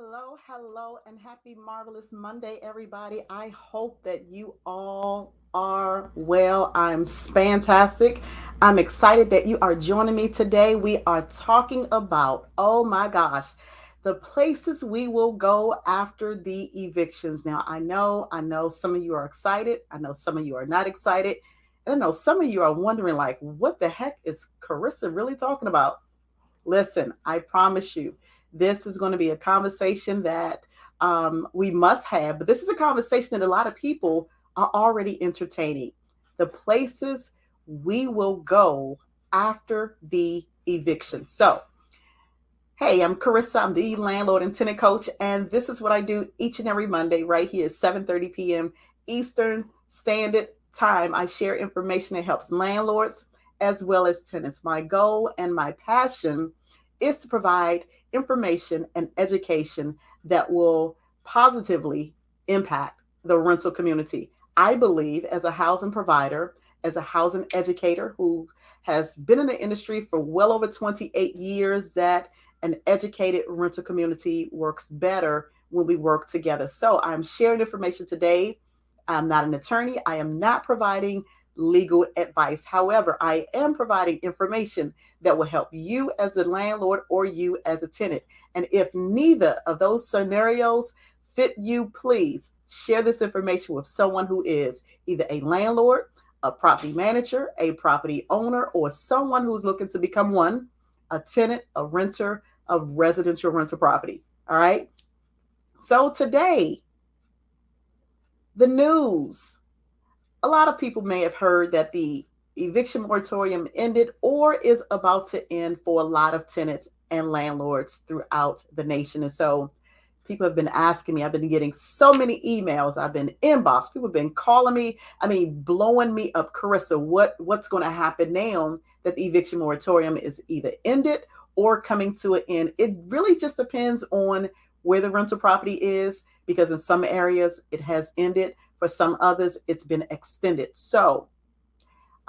Hello, and happy marvelous Monday, everybody. I hope that you all are well. I'm fantastic. I'm excited that you are joining me today. We are talking about, oh my gosh, the places we will go after the evictions. Now, I know some of you are excited. I know some of you are not excited. And I know some of you are wondering, like, what the heck is Karissa really talking about? Listen, I promise you, this is going to be a conversation that we must have, but this is a conversation that a lot of people are already entertaining. The places we will go after the eviction. So, hey, I'm Karissa. I'm the landlord and tenant coach, and this is what I do each and every Monday right here at 7:30 p.m. Eastern Standard Time. I share information that helps landlords as well as tenants. My goal and my passion is to provide information and education that will positively impact the rental community. I believe, as a housing provider, as a housing educator who has been in the industry for well over 28 years, that an educated rental community works better when we work together. So I'm sharing information today. I'm not an attorney. I am not providing legal advice. However, I am providing information that will help you as a landlord or you as a tenant. And if neither of those scenarios fit you, please share this information with someone who is either a landlord, a property manager, a property owner, or someone who's looking to become one, a tenant, a renter of residential rental property. All right. So today, the news. A lot of people may have heard that the eviction moratorium ended or is about to end for a lot of tenants and landlords throughout the nation. And so people have been asking me, I've been getting so many emails, I've been inbox, people have been calling me, blowing me up. Karissa, what's going to happen now that the eviction moratorium is either ended or coming to an end? It really just depends on where the rental property is, because in some areas it has ended. For some others, it's been extended. So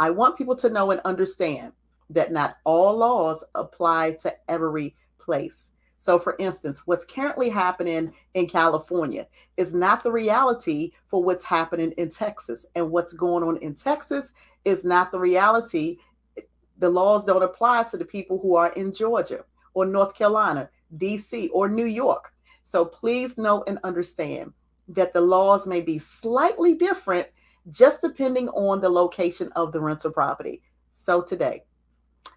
I want people to know and understand that not all laws apply to every place. So, for instance, what's currently happening in California is not the reality for what's happening in Texas. And what's going on in Texas is not the reality. The laws don't apply to the people who are in Georgia or North Carolina, DC, or New York. So, please know and understand that the laws may be slightly different just depending on the location of the rental property. So today,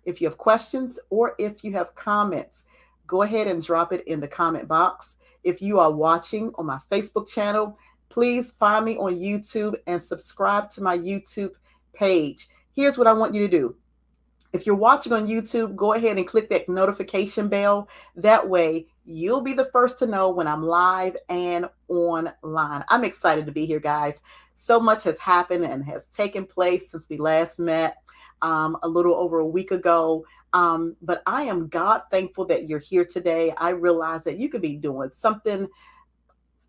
if you have questions or if you have comments, go ahead and drop it in the comment box. If you are watching on my Facebook channel, please find me on YouTube and subscribe to my YouTube page. Here's what I want you to do. If you're watching on YouTube, go ahead and click that notification bell. That way, you'll be the first to know when I'm live and online. I'm excited to be here, guys. So much has happened and has taken place since we last met a little over a week ago. But I am God thankful that you're here today. I realize that you could be doing something,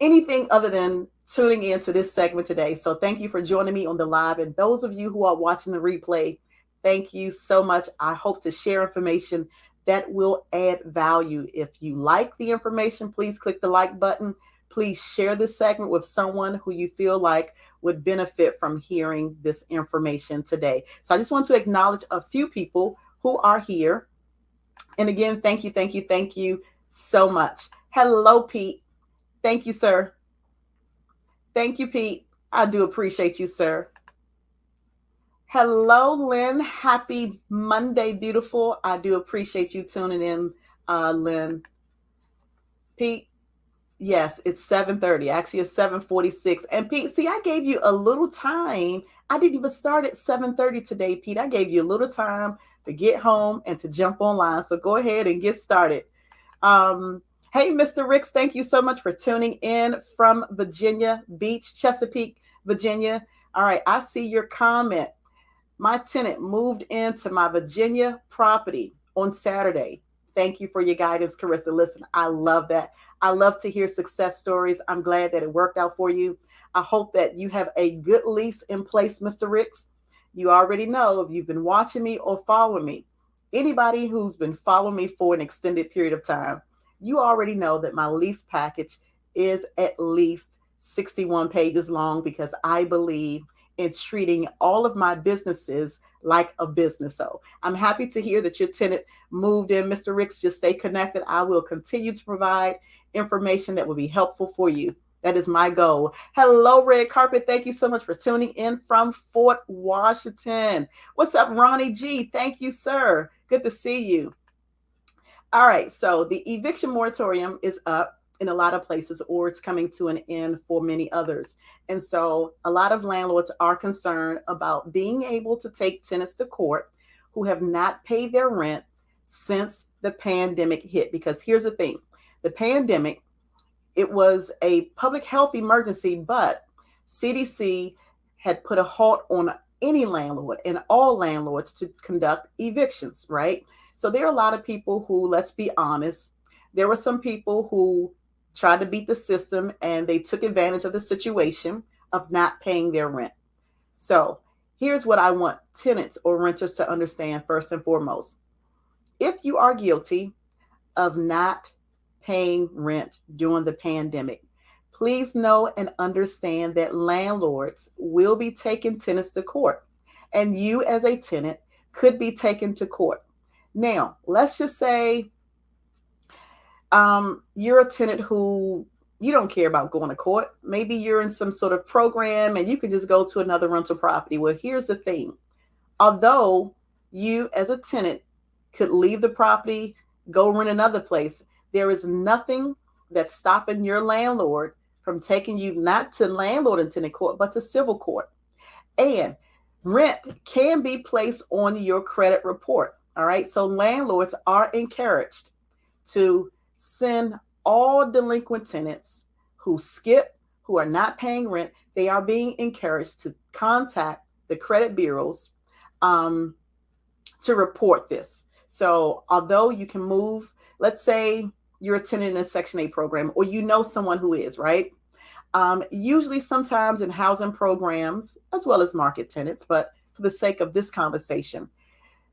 anything other than tuning into this segment today. So thank you for joining me on the live. And those of you who are watching the replay, thank you so much. I hope to share information that will add value. If you like the information, please click the like button. Please share this segment with someone who you feel like would benefit from hearing this information today. So I just want to acknowledge a few people who are here. And again, thank you so much. Hello, Pete. Thank you, sir. Thank you, Pete. I do appreciate you, sir. Hello, Lynn. Happy Monday, beautiful. I do appreciate you tuning in, Lynn. Pete, yes, it's 7:30. Actually, it's 7:46. And Pete, see, I gave you a little time. I didn't even start at 7:30 today, Pete. I gave you a little time to get home and to jump online. So go ahead and get started. Um, hey, Mr. Ricks, thank you so much for tuning in from Virginia Beach, Chesapeake, Virginia. All right, I see your comment. My tenant moved into my Virginia property on Saturday. Thank you for your guidance, Karissa. Listen, I love that. I love to hear success stories. I'm glad that it worked out for you. I hope that you have a good lease in place, Mr. Ricks. You already know, if you've been watching me or following me, anybody who's been following me for an extended period of time, you already know that my lease package is at least 61 pages long because I believe in treating all of my businesses like a business. So I'm happy to hear that your tenant moved in. Mr. Ricks, just stay connected. I will continue to provide information that will be helpful for you. That is my goal. Hello, Red Carpet. Thank you so much for tuning in from Fort Washington. What's up, Ronnie G? Thank you, sir. Good to see you. All right, so the eviction moratorium is up in a lot of places, or it's coming to an end for many others. And so a lot of landlords are concerned about being able to take tenants to court who have not paid their rent since the pandemic hit. Because here's the thing, the pandemic, it was a public health emergency, but CDC had put a halt on any landlord and all landlords to conduct evictions, right? So there are a lot of people who, let's be honest, there were some people who tried to beat the system and they took advantage of the situation of not paying their rent. So here's what I want tenants or renters to understand first and foremost. If you are guilty of not paying rent during the pandemic, please know and understand that landlords will be taking tenants to court, and you as a tenant could be taken to court. Now, let's just say you're a tenant who you don't care about going to court. Maybe you're in some sort of program and you can just go to another rental property. Well, here's the thing. Although you as a tenant could leave the property, go rent another place, there is nothing that's stopping your landlord from taking you not to landlord and tenant court, but to civil court. And rent can be placed on your credit report. All right. So landlords are encouraged to send all delinquent tenants who skip, who are not paying rent, they are being encouraged to contact the credit bureaus to report this. So although you can move, let's say you're a tenant in a Section 8 program, or you know someone who is, right? Usually sometimes in housing programs, as well as market tenants, but for the sake of this conversation,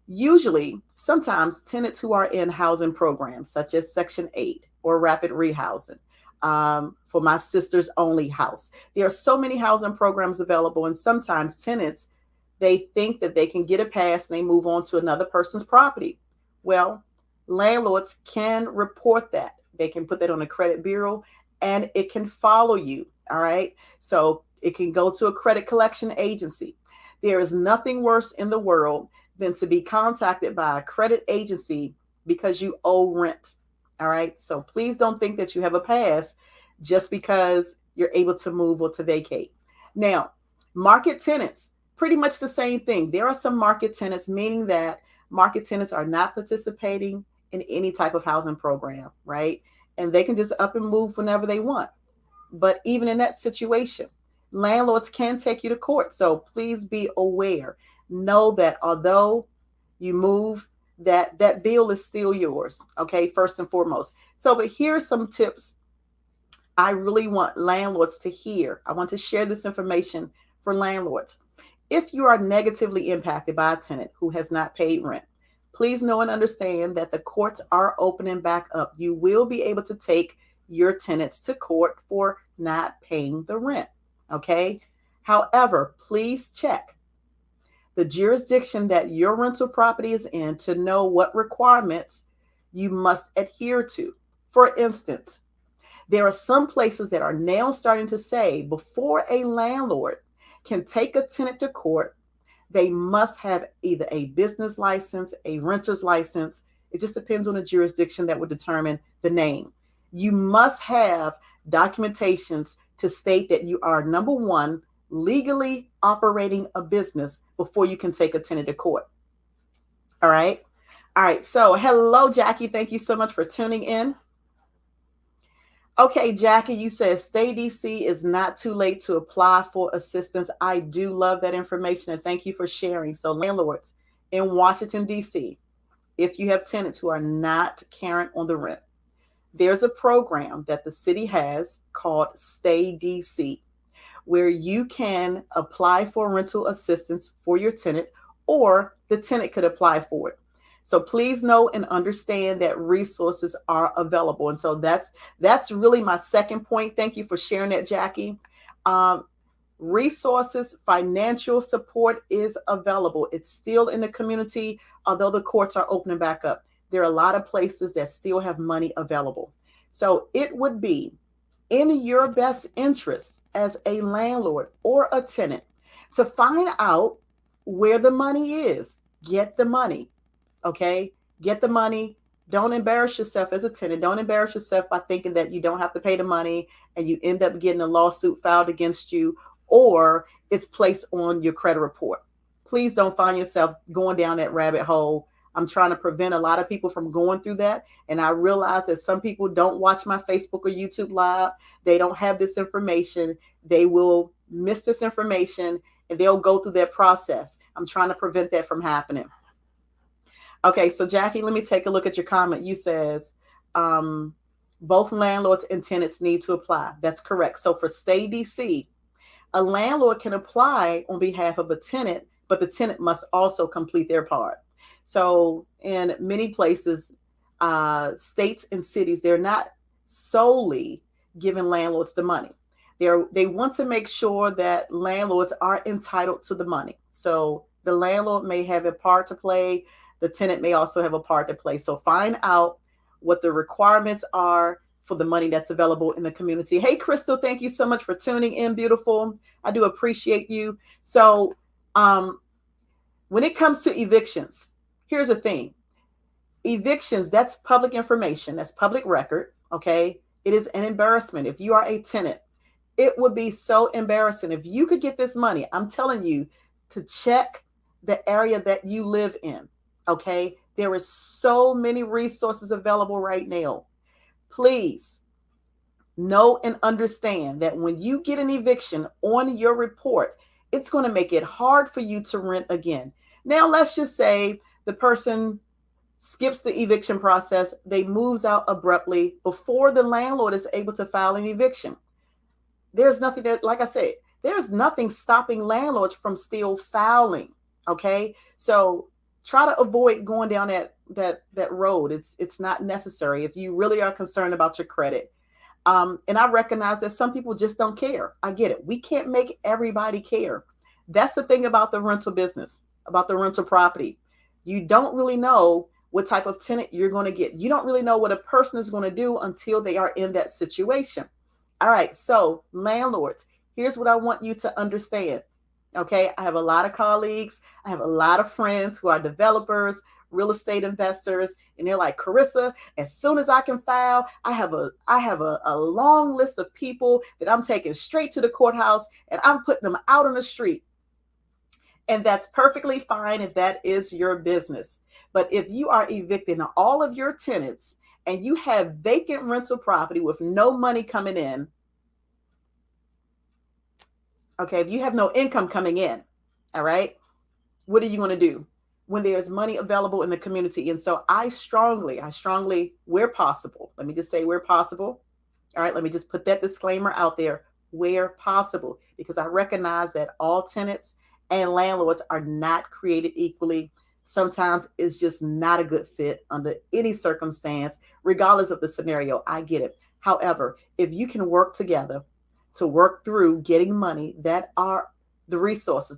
usually sometimes tenants who are in housing programs such as Section 8 or rapid rehousing, for my sister's only house, there are so many housing programs available, and sometimes tenants, they think that they can get a pass and they move on to another person's property. Well, landlords can report that. They can put that on a credit bureau and it can follow you. All right. So it can go to a credit collection agency. There is nothing worse in the world than to be contacted by a credit agency because you owe rent. All right. So please don't think that you have a pass just because you're able to move or to vacate. Now, market tenants, pretty much the same thing. There are some market tenants, meaning that market tenants are not participating in any type of housing program, right? And they can just up and move whenever they want. But even in that situation, landlords can take you to court. So please be aware. Know that although you move, that bill is still yours, okay, first and foremost. So, but here are some tips I really want landlords to hear. I want to share this information for landlords. If you are negatively impacted by a tenant who has not paid rent, please know and understand that the courts are opening back up. You will be able to take your tenants to court for not paying the rent, okay? However, please check the jurisdiction that your rental property is in to know what requirements you must adhere to. For instance, there are some places that are now starting to say before a landlord can take a tenant to court, they must have either a business license, a renter's license. It just depends on the jurisdiction that would determine the name. You must have documentations to state that you are, number one, legally operating a business before you can take a tenant to court. All right. All right. So hello, Jackie. Thank you so much for tuning in. Okay, Jackie, you said stay DC is not too late to apply for assistance. I do love that information and thank you for sharing. So landlords in Washington, DC, if you have tenants who are not current on the rent, there's a program that the city has called Stay DC, where you can apply for rental assistance for your tenant or the tenant could apply for it. So please know and understand that resources are available. And so that's really my second point. Thank you for sharing that, Jackie. Um, Resources, financial support is available. It's still in the community, although the courts are opening back up. There are a lot of places that still have money available. So it would be in your best interest as a landlord or a tenant to find out where the money is. Get the money. Okay, get the money. Don't embarrass yourself as a tenant. Don't embarrass yourself by thinking that you don't have to pay the money and you end up getting a lawsuit filed against you, or it's placed on your credit report. Please don't find yourself going down that rabbit hole. I'm trying to prevent a lot of people from going through that. And I realize that some people don't watch my Facebook or YouTube live. They don't have this information. They will miss this information and they'll go through that process. I'm trying to prevent that from happening. Okay, so Jackie, let me take a look at your comment. You says both landlords and tenants need to apply. That's correct. So for Stay DC, a landlord can apply on behalf of a tenant, but the tenant must also complete their part. So in many places, states and cities, they're not solely giving landlords the money. They want to make sure that landlords are entitled to the money. So the landlord may have a part to play. The tenant may also have a part to play. So find out what the requirements are for the money that's available in the community. Hey, Crystal, thank you so much for tuning in, beautiful. I do appreciate you. So when it comes to evictions, here's the thing. Evictions, that's public information. That's public record, okay? It is an embarrassment. If you are a tenant, it would be so embarrassing. If you could get this money, I'm telling you to check the area that you live in, okay? There is so many resources available right now. Please know and understand that when you get an eviction on your report, it's going to make it hard for you to rent again. Now, let's just say the person skips the eviction process, they moves out abruptly before the landlord is able to file an eviction. There's nothing that, like I said, there's nothing stopping landlords from still filing. Okay, so try to avoid going down that road. It's not necessary if you really are concerned about your credit. And I recognize that some people just don't care. I get it. We can't make everybody care. That's the thing about the rental business, about the rental property. You don't really know what type of tenant you're going to get. You don't really know what a person is going to do until they are in that situation. All right. So landlords, here's what I want you to understand. Okay. I have a lot of colleagues. I have a lot of friends who are developers, real estate investors, and they're like, Karissa, as soon as I can file, I have a long list of people that I'm taking straight to the courthouse and I'm putting them out on the street. And that's perfectly fine if that is your business. But if you are evicting all of your tenants and you have vacant rental property with no money coming in, okay, if you have no income coming in, all right, what are you going to do when there's money available in the community? And so I strongly, where possible, let me just say where possible. All right, let me just put that disclaimer out there, where possible, because I recognize that all tenants and landlords are not created equally. Sometimes it's just not a good fit under any circumstance, regardless of the scenario. I get it. However, if you can work together to work through getting money, that are the resources.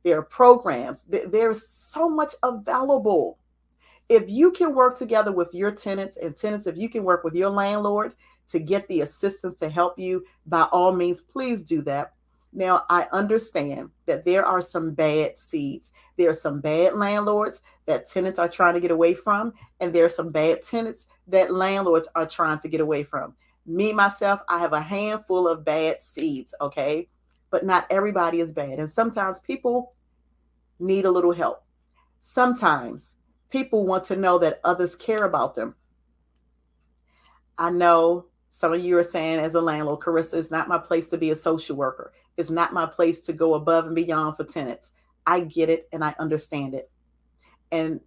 There are programs. There's so much available. If you can work together with your tenants, if you can work with your landlord to get the assistance to help you, by all means, please do that. Now, I understand that there are some bad seeds. There are some bad landlords that tenants are trying to get away from, and there are some bad tenants that landlords are trying to get away from. Me, myself, I have a handful of bad seeds, okay? But not everybody is bad. And sometimes people need a little help. Sometimes people want to know that others care about them. I know some of you are saying, as a landlord, Karissa, it's not my place to be a social worker. It's not my place to go above and beyond for tenants. I get it and I understand it. And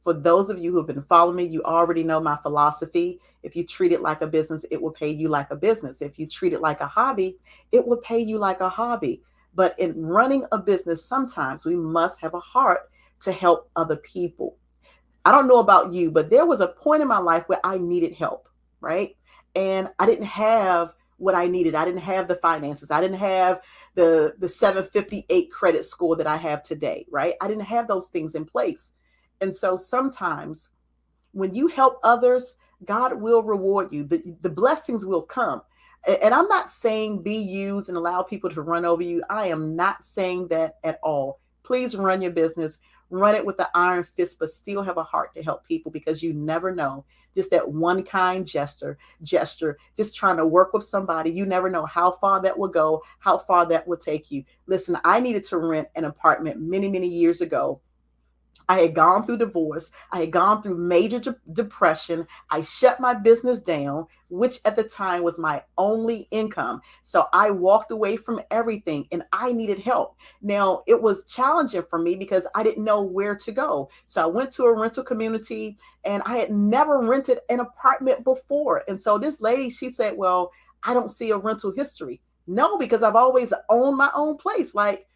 for those of you who have been following me, you already know my philosophy. If you treat it like a business, it will pay you like a business. If you treat it like a hobby, it will pay you like a hobby. But in running a business, sometimes we must have a heart to help other people. I don't know about you, but there was a point in my life where I needed help, right? And I didn't have what I needed. I didn't have the finances. I didn't have the 758 credit score that I have today, right? I didn't have those things in place. And so sometimes when you help others, God will reward you. The blessings will come. And I'm not saying be used and allow people to run over you. I am not saying that at all. Please run your business, run it with the iron fist, but still have a heart to help people, because you never know. Just that one kind gesture, just trying to work with somebody. You never know how far that will go, how far that will take you. Listen, I needed to rent an apartment many, many years ago. I had gone through divorce. I had gone through major depression. I shut my business down, which at the time was my only income. So I walked away from everything and I needed help. Now, it was challenging for me because I didn't know where to go. So I went to a rental community and I had never rented an apartment before. And so this lady, she said, "Well, I don't see a rental history." No, because I've always owned my own place. Like,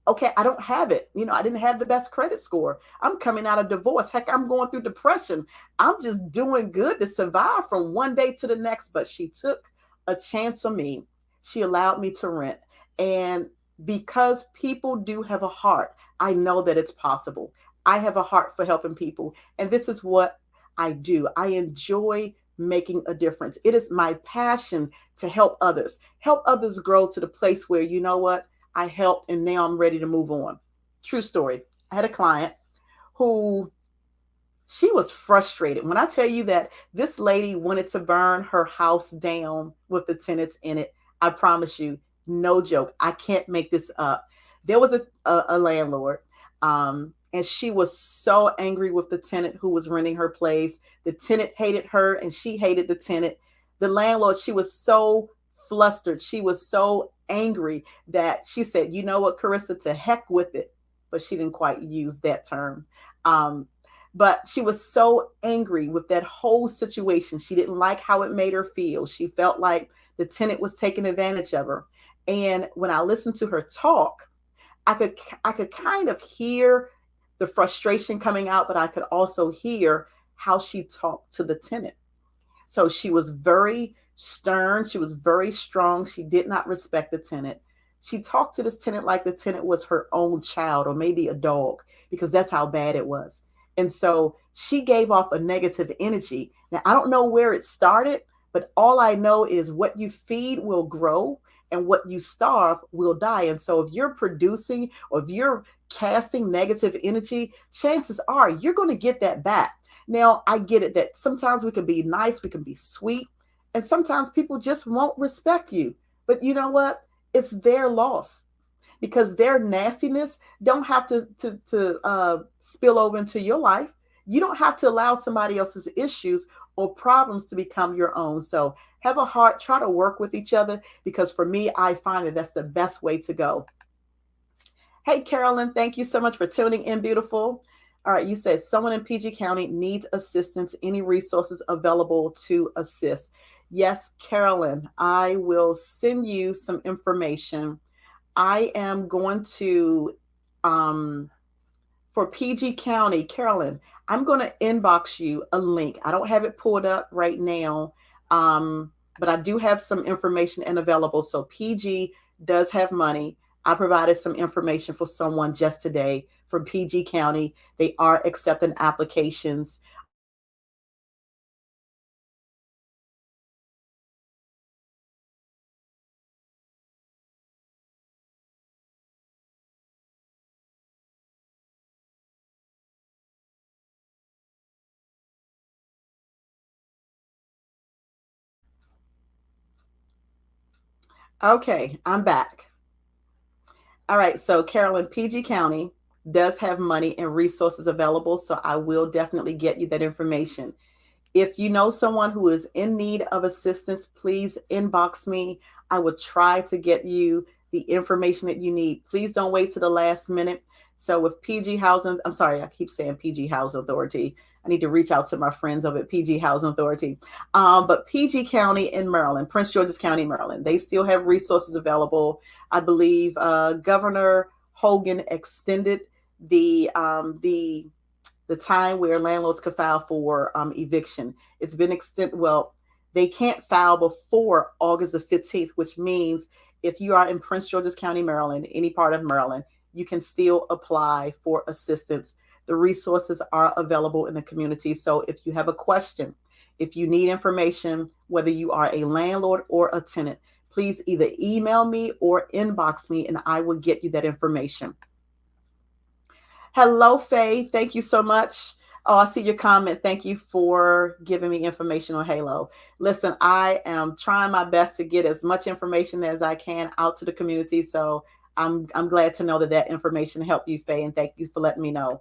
okay, I don't have it. I didn't have the best credit score. I'm coming out of divorce. Heck, I'm going through depression. I'm just doing good to survive from one day to the next. But she took a chance on me. She allowed me to rent. And because people do have a heart, I know that it's possible. I have a heart for helping people. And this is what I do. I enjoy making a difference. It is my passion to help others grow to the place where, you know what? I helped and now I'm ready to move on. True story. I had a client who, she was frustrated. When I tell you that this lady wanted to burn her house down with the tenants in it, I promise you, no joke. I can't make this up. There was a landlord, and she was so angry with the tenant who was renting her place. The tenant hated her and she hated the tenant. The landlord, she was so flustered. She was so angry that she said, "You know what, Karissa, to heck with it." But she didn't quite use that term. Um, but she was so angry with that whole situation. She didn't like how it made her feel. She felt like the tenant was taking advantage of her. And when I listened to her talk, I could I could kind of hear the frustration coming out, but I could also hear how she talked to the tenant. So she was very stern. She was very strong. She did not respect the tenant. She talked to this tenant like the tenant was her own child or maybe a dog, because that's how bad it was. And so she gave off a negative energy. Now, I don't know where it started, but all I know is what you feed will grow and what you starve will die. And so if you're producing or if you're casting negative energy, chances are you're going to get that back. Now, I get it that sometimes we can be nice, we can be sweet, and sometimes people just won't respect you. But you know what? It's their loss, because their nastiness don't have to spill over into your life. You don't have to allow somebody else's issues or problems to become your own. So have a heart, try to work with each other, because for me, I find that that's the best way to go. Hey, Carolyn, thank you so much for tuning in, beautiful. All right, you said someone in PG County needs assistance. Any resources available to assist? Yes, Carolyn, I will send you some information. I am going to, for PG County, Carolyn, I'm going to inbox you a link. I don't have it pulled up right now, but I do have some information and available. So PG does have money. I provided some information for someone just today from PG County. They are accepting applications. Okay, I'm back. All right, so Carolyn, PG County does have money and resources available, so I will definitely get you that information. If you know someone who is in need of assistance, please inbox me. I will try to get you the information that you need. Please don't wait to the last minute. So with PG Housing, I'm sorry, I keep saying PG Housing Authority. I need to reach out to my friends over at PG Housing Authority. But PG County in Maryland, Prince George's County, Maryland, they still have resources available. I believe Governor Hogan extended the the time where landlords could file for eviction. It's been extended. Well, they can't file before August the 15th, which means if you are in Prince George's County, Maryland, any part of Maryland, you can still apply for assistance. The resources are available in the community. So if you have a question, if you need information, whether you are a landlord or a tenant, please either email me or inbox me and I will get you that information. Hello, Faye. Thank you so much. Oh, I see your comment. Thank you for giving me information on Halo. Listen, I am trying my best to get as much information as I can out to the community. So I'm glad to know that that information helped you, Faye, and thank you for letting me know.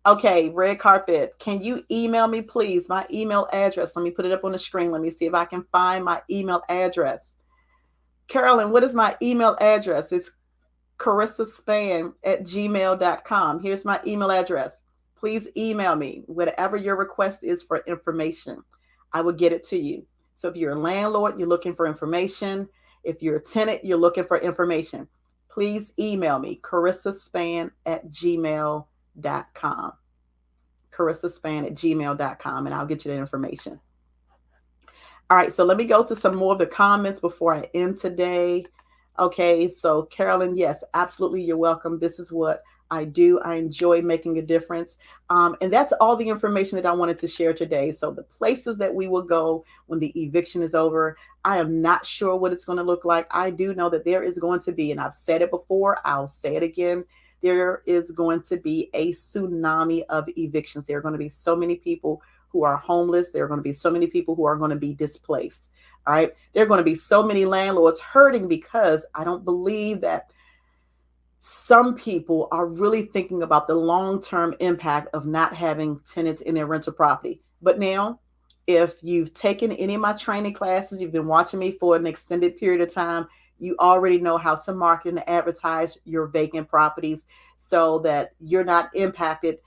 Okay, red carpet. Can you email me, please? My email address. Let me put it up on the screen. Let me see if I can find my email address. Carolyn, what is my email address? It's karissaspan@gmail.com. Here's my email address. Please email me whatever your request is for information. I will get it to you. So if you're a landlord, you're looking for information. If you're a tenant, you're looking for information. Please email me, karissaspan@gmail.com. karissaspan@gmail.com, and I'll get you that information. All right, so let me go to some more of the comments before I end today. Okay, so Carolyn, yes, absolutely, you're welcome. This is what I do. I enjoy making a difference. And that's all the information that I wanted to share today. So the places that we will go when the eviction is over, I am not sure what it's going to look like. I do know that there is going to be, and I've said it before, I'll say it again, there is going to be a tsunami of evictions. There are going to be so many people who are homeless. There are going to be so many people who are going to be displaced. All right. There are going to be so many landlords hurting because I don't believe that some people are really thinking about the long-term impact of not having tenants in their rental property. But now, if you've taken any of my training classes, you've been watching me for an extended period of time, you already know how to market and advertise your vacant properties so that you're not impacted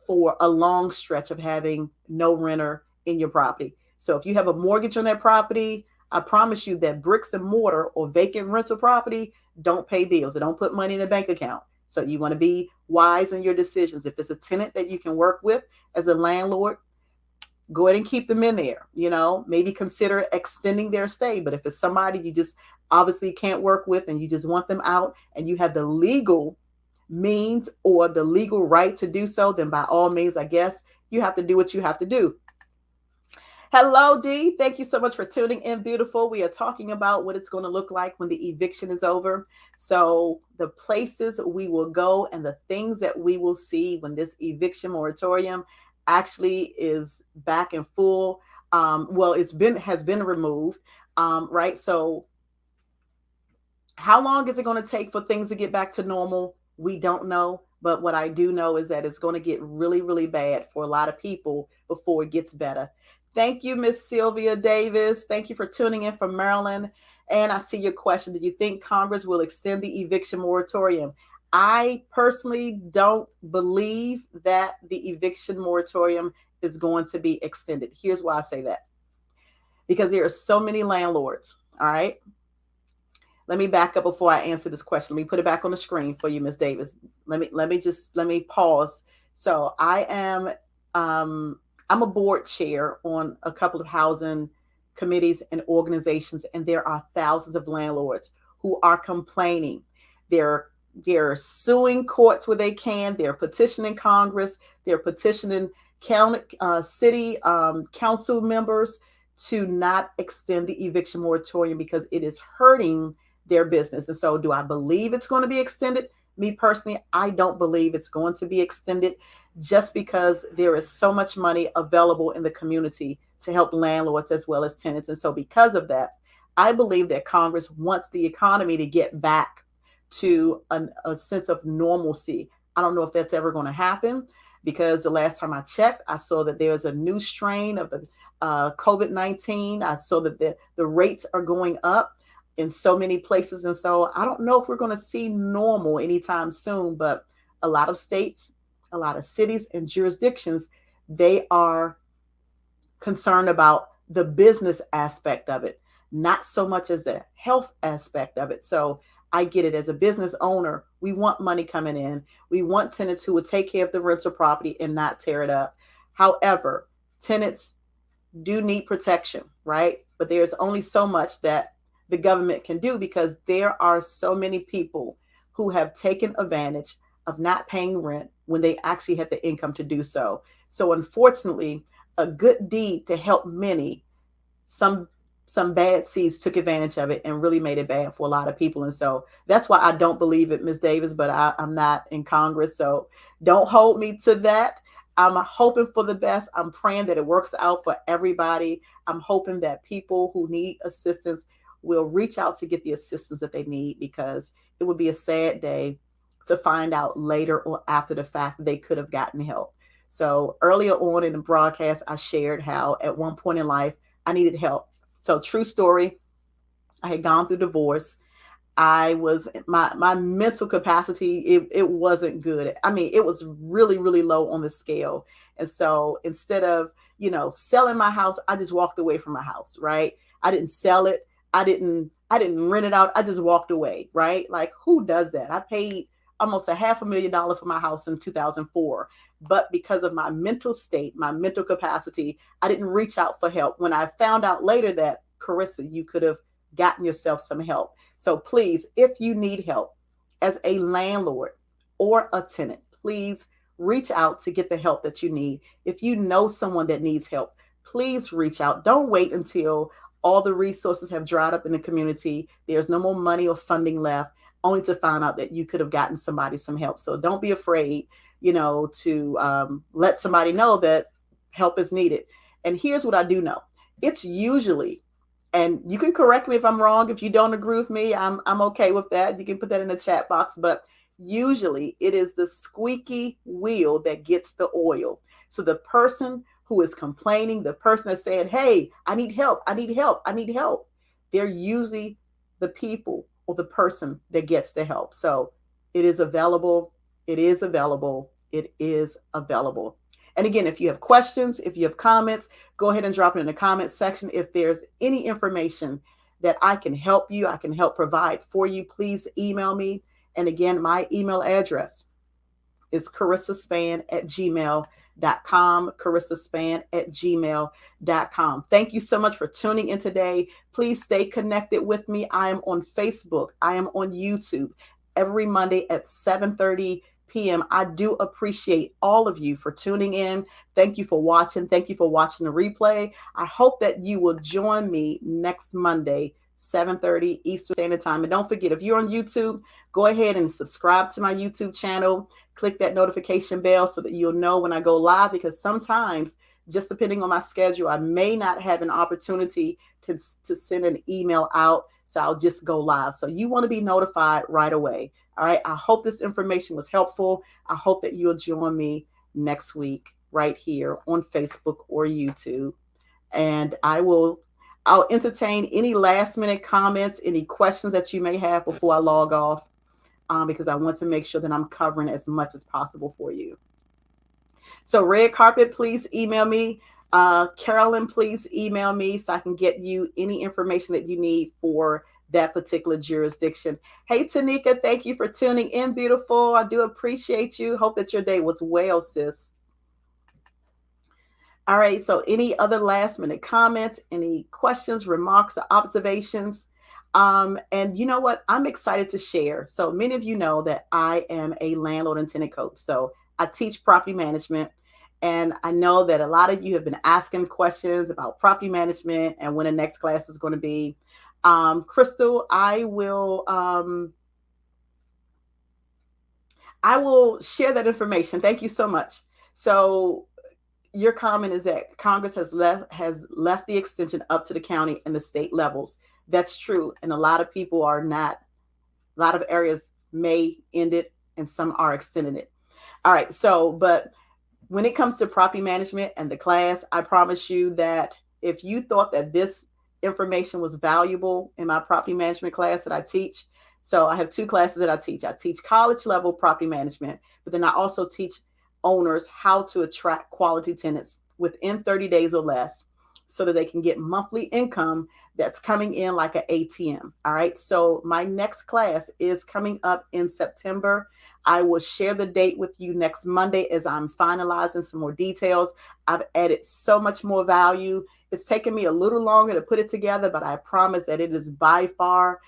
for a long stretch of having no renter in your property. So if you have a mortgage on that property, I promise you that bricks and mortar or vacant rental property don't pay bills. They don't put money in a bank account. So you want to be wise in your decisions. If it's a tenant that you can work with as a landlord, go ahead and keep them in there. You know, maybe consider extending their stay. But if it's somebody you just obviously can't work with and you just want them out and you have the legal means or the legal right to do so, then by all means, I guess you have to do what you have to do. Hello, Dee. Thank you so much for tuning in, beautiful. We are talking about what it's going to look like when the eviction is over. So the places we will go and the things that we will see when this eviction moratorium actually is back in full. Well, has been removed, right? So how long is it going to take for things to get back to normal? We don't know. But what I do know is that it's going to get really, really bad for a lot of people before it gets better. Thank you, Miss Sylvia Davis. Thank you for tuning in from Maryland. And I see your question. Do you think Congress will extend the eviction moratorium? I personally don't believe that the eviction moratorium is going to be extended. Here's why I say that. Because there are so many landlords, all right? Let me back up before I answer this question. Let me put it back on the screen for you, Ms. Davis. Let me pause. So I'm a board chair on a couple of housing committees and organizations, and there are thousands of landlords who are complaining. They're suing courts where they can. They're petitioning Congress. They're petitioning city council members to not extend the eviction moratorium because it is hurting their business. And so do I believe it's going to be extended? Me personally, I don't believe it's going to be extended just because there is so much money available in the community to help landlords as well as tenants. And so because of that, I believe that Congress wants the economy to get back to a sense of normalcy. I don't know if that's ever going to happen because the last time I checked, I saw that there's a new strain of the COVID-19. I saw that the rates are going up in so many places. And so I don't know if we're going to see normal anytime soon, but a lot of states, a lot of cities and jurisdictions, they are concerned about the business aspect of it, not so much as the health aspect of it. So I get it. As a business owner, we want money coming in. We want tenants who will take care of the rental property and not tear it up. However, tenants do need protection, right? But there's only so much that the government can do because there are so many people who have taken advantage of not paying rent when they actually had the income to do so. So unfortunately, a good deed to help many, some some bad seeds took advantage of it and really made it bad for a lot of people. And so that's why I don't believe it, Ms. Davis, but I'm not in Congress. So don't hold me to that. I'm hoping for the best. I'm praying that it works out for everybody. I'm hoping that people who need assistance will reach out to get the assistance that they need, because it would be a sad day to find out later or after the fact that they could have gotten help. So earlier on in the broadcast, I shared how at one point in life I needed help. So true story, I had gone through divorce. I was my mental capacity, it wasn't good. I mean, it was really, really low on the scale. And so instead of, selling my house, I just walked away from my house, right? I didn't sell it. I didn't rent it out. I just walked away, right? Like, who does that? I paid almost a $500,000 for my house in 2004. But because of my mental state, my mental capacity, I didn't reach out for help. When I found out later that, Karissa, you could have gotten yourself some help. So please, if you need help as a landlord or a tenant, please reach out to get the help that you need. If you know someone that needs help, please reach out. Don't wait until all the resources have dried up in the community. There's no more money or funding left, only to find out that you could have gotten somebody some help. So don't be afraid, to let somebody know that help is needed. And here's what I do know. It's usually, and you can correct me if I'm wrong. If you don't agree with me, I'm okay with that. You can put that in the chat box. But usually it is the squeaky wheel that gets the oil. So the person who is complaining, the person that's saying, hey, I need help, I need help, I need help, they're usually the people or the person that gets the help. So it is available. It is available. It is available. And again, if you have questions, if you have comments, go ahead and drop it in the comments section. If there's any information that I can help you, I can help provide for you, please email me. And again, my email address is carissaspan@gmail.com, carissaspan@gmail.com. Thank you so much for tuning in today. Please stay connected with me. I am on Facebook. I am on YouTube every Monday at 7:30 p.m. I do appreciate all of you for tuning in. Thank you for watching. Thank you for watching the replay. I hope that you will join me next Monday, 7:30 Eastern Standard Time. And don't forget, if you're on YouTube, go ahead and subscribe to my YouTube channel. Click that notification bell so that you'll know when I go live, because sometimes, just depending on my schedule, I may not have an opportunity to send an email out. So I'll just go live. So you want to be notified right away. All right. I hope this information was helpful. I hope that you'll join me next week right here on Facebook or YouTube. And I'll entertain any last minute comments, any questions that you may have before I log off, because I want to make sure that I'm covering as much as possible for you. So Red Carpet, please email me. Carolyn, please email me so I can get you any information that you need for that particular jurisdiction. Hey, Tanika, thank you for tuning in, beautiful. I do appreciate you. Hope that your day was well, sis. All right, so any other last minute comments, any questions, remarks, or observations? And you know what? I'm excited to share. So many of you know that I am a landlord and tenant coach. So I teach property management. And I know that a lot of you have been asking questions about property management and when the next class is going to be. Crystal, I will share that information. Thank you so much. So your comment is that Congress has left the extension up to the county and the state levels. That's true. And a lot of people are not. A lot of areas may end it and some are extending it. All right. So, but when it comes to property management and the class, I promise you that if you thought that this information was valuable in my property management class that I teach, so I have two classes that I teach. I teach college level property management, but then I also teach owners how to attract quality tenants within 30 days or less. so that they can get monthly income that's coming in like an ATM. All right. So my next class is coming up in September. I will share the date with you next Monday as I'm finalizing some more details. I've added so much more value. It's taken me a little longer to put it together, but I promise that it is by far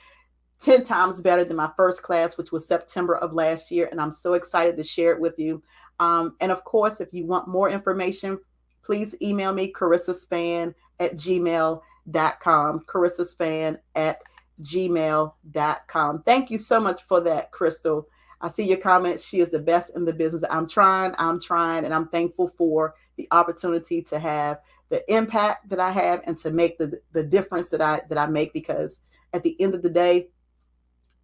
10 times better than my first class, which was September of last year. And I'm so excited to share it with you. And of course, if you want more information, please email me, carissaspan@gmail.com. carissaspan@gmail.com. Thank you so much for that, Crystal. I see your comments. She is the best in the business. I'm trying, and I'm thankful for the opportunity to have the impact that I have and to make the difference that I make, because at the end of the day,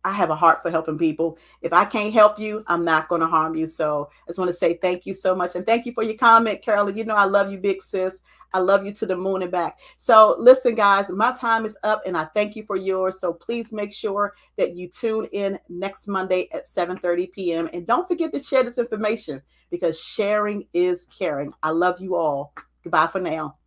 I have a heart for helping people. If I can't help you, I'm not going to harm you. So I just want to say thank you so much. And thank you for your comment, Carolyn. You know I love you, big sis. I love you to the moon and back. So listen, guys, my time is up and I thank you for yours. So please make sure that you tune in next Monday at 7:30 p.m. And don't forget to share this information, because sharing is caring. I love you all. Goodbye for now.